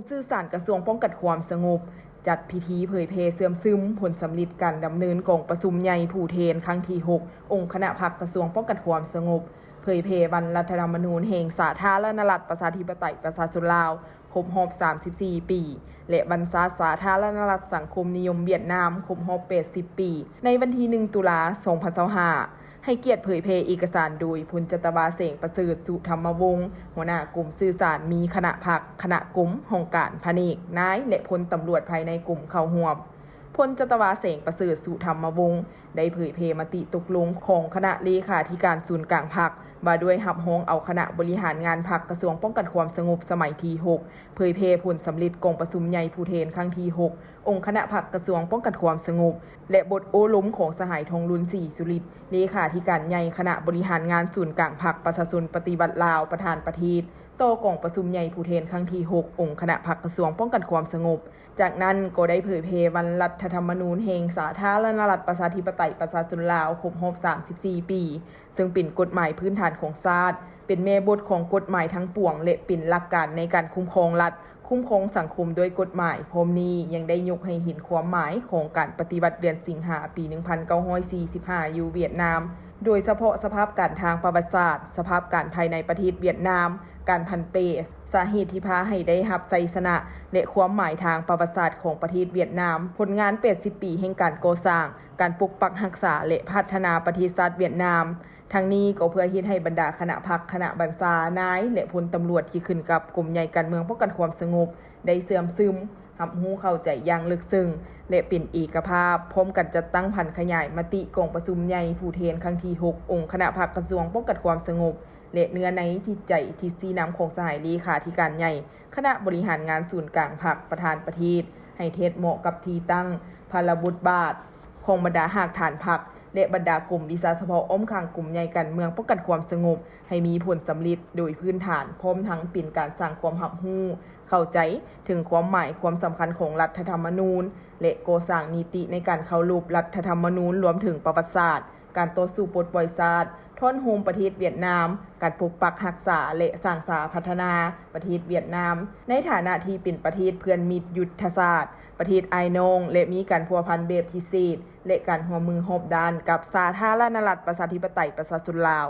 สื่อสารกระทรวงป้องกันความสงบจัดพิธีเผยแพร่เสื่อมซึมผลสำลิดการดำเนินกองประชุมใหญ่ผู้แทนครั้งที่ 6 องค์คณะพรรคกระทรวงป้องกันความสงบเผยแพร่วันรัฐธรรมนูญแห่งสาธารณรัฐประชาธิปไตยประชาชนลาวครบรอบ34 ปีและวันสาธารณรัฐสังคมนิยมเวียดนามครบรอบ80 ปีในวันที่ 1 ตุลาคม 2025ให้เกียรติเผยแพร่เอกสารโดยพลจัตวาเสงประเสริฐสุธรรมวงศ์หัวหน้ากลุ่มสื่อสารมีคณะพรรคคณะกลุ่มห้องการพเนกนายและพลตำรวจภายในกลุ่มเข้าร่วมพลจัตวาเสงประเสริฐสุธรรมวงศ์ได้เผยแพร่มติตกลงของคณะเลขาธิการศูนย์กลางพรรคว่าด้วยรับรองเอาคณะบริหารงานพรรคกระทรวงป้องกันความสงบสมัยที่ 6เผยแพร่ผลสำเร็จกองประชุมใหญ่ผู้แทนครั้งที่ 6 องค์คณะพรรคกระทรวงป้องกันความสงบและบทโอ้ล้มของสหายทองรุนศรีสุริตเลขาธิการใหญ่คณะบริหารงานศูนย์กลางพรรคประชาชนปฏิบัติลาวประธานประเทศต่อกองประชุมใหญ่ผู้แทนครั้งที่ 6 องค์คณะพรรคกระทรวงป้องกันความสงบจากนั้นก็ได้เผยแพร่วันรัฐธรรมนูญแห่งสาธารณรัฐประชาธิปไตยประชาชนลาวครบรอบ34 ปีซึ่งเป็นกฎหมายพื้นฐานของชาติเป็นแม่บทของกฎหมายทั้งปวงและเป็นหลักการในการคุ้มครองรัฐคุ้มครองสังคมโดยกฎหมายพร้อมนี้ยังได้ยกให้เห็นความหมายของการปฏิวัติเดือนสิงหาปี 1945 อยู่เวียดนามโดยเฉพาะสภาพการทางประวัติศาสตร์สภาพการภายในประเทศเวียดนามการพันเปสาเหตุที่พาให้ได้รับชัยชนะและความหมายทางประวัติศาสตร์ของประเทศเวียดนามผลงาน80 ปีแห่งการก่อสร้างการปกปักรักษาและพัฒนาประเทศชาติเวียดนามทั้งนี้ก็เพื่อเฮ็ดให้บรรดาคณะพรรคคณะบัญชานายและพลตำรวจที่ขึ้นกับกลุ่มใหญ่การเมืองป้องกันความสงบได้เสื่อมซึมรับรู้เข้าใจอย่างลึกซึ้งและเป็นเอกภาพพร้อมกันจัดตั้งพันขยายมติกองประชุมใหญ่ผู้แทนครั้งที่ 6 องค์คณะพรรคกระทรวงป้องกันความสงบและเนื้อในจิตใจที่ซีนำของสหายเลขาธิการใหญ่คณะบริหารงานศูนย์กลางพรรคประธานประเทศให้เทศเหมาะกับที่ตั้งพลบุตรบาทของบรรดาหากฐานพรรคและบรรดากลุ่มวิสาเฉพาะอ้อมข้างกลุ่มใหญ่กันเมืองป้องกันความสงบให้มีผลสำเร็จโดยพื้นฐานพร้อมทั้งเป็นการสร้างความรับรู้เข้าใจถึงความหมายความสำคัญของรัฐธรรมนูญและก่อสร้างนิติในการเคารพรัฐธรรมนูญรวมถึงประวัติศาสตร์การต่อสู้ปลดปล่อยชาติท่อนโฮมประเทศเวียดนามการปกปักรักษาและสร้างสาพัฒนาประเทศเวียดนามในฐานะที่เป็นประเทศเพื่อนมิตรยุทธศาสตร์ประเทศไอนงและมีการพัวพันแบบพิเศษและการร่วมมือรอบด้านกับสาธารณรัฐประชาธิปไตยประชาชนลาว